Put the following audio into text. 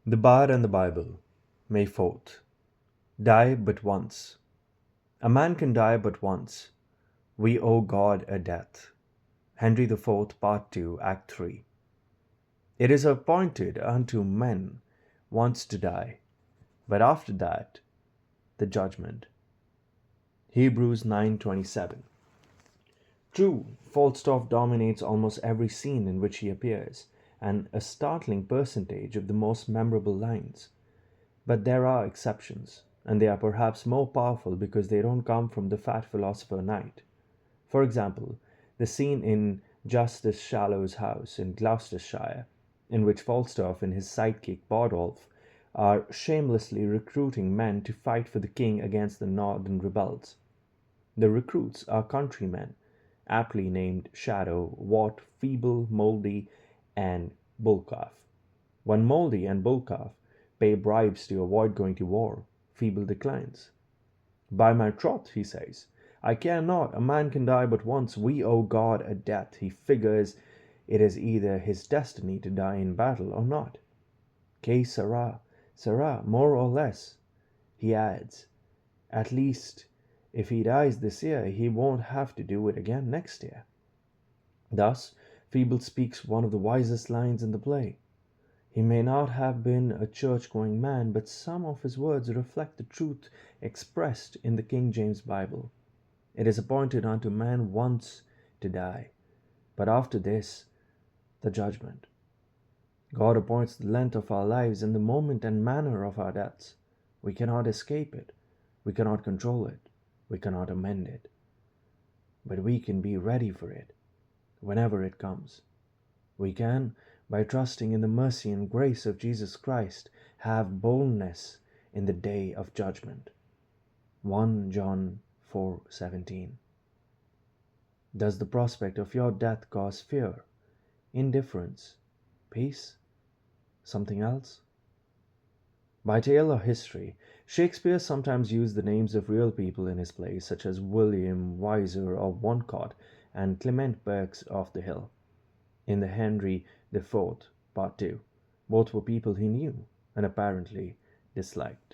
The Bard and the Bible, May 4th. Die but once. A man can die but once. We owe God a death. Henry IV, Part 2, Act 3. It is appointed unto men once to die, but after that, the judgment. Hebrews 9:27. True, Falstaff dominates almost every scene in which he appears, and a startling percentage of the most memorable lines. But there are exceptions, and they are perhaps more powerful because they don't come from the fat philosopher knight. For example, the scene in Justice Shallow's house in Gloucestershire, in which Falstaff and his sidekick Bardolph are shamelessly recruiting men to fight for the king against the northern rebels. The recruits are countrymen, aptly named Shadow, Watt, Feeble, Mouldy, and Bullcalf. When Mouldy and Bullcalf pay bribes to avoid going to war, Feeble declines. By my troth, he says, I care not, a man can die but once, we owe God a death. He figures it is either his destiny to die in battle or not. Que sera, sera, more or less. He adds, at least if he dies this year, he won't have to do it again next year. Thus, Feeble speaks one of the wisest lines in the play. He may not have been a church-going man, but some of his words reflect the truth expressed in the King James Bible. It is appointed unto man once to die, but after this, the judgment. God appoints the length of our lives and the moment and manner of our deaths. We cannot escape it. We cannot control it. We cannot amend it. But we can be ready for it whenever it comes. We can, by trusting in the mercy and grace of Jesus Christ, have boldness in the day of judgment. 1 John 4:17. Does the prospect of your death cause fear, indifference, peace, something else? By tale or history, Shakespeare sometimes used the names of real people in his plays, such as William Weiser of Woncott and Clement Burkes of the Hill. In the Henry IV, Part 2, both were people he knew and apparently disliked.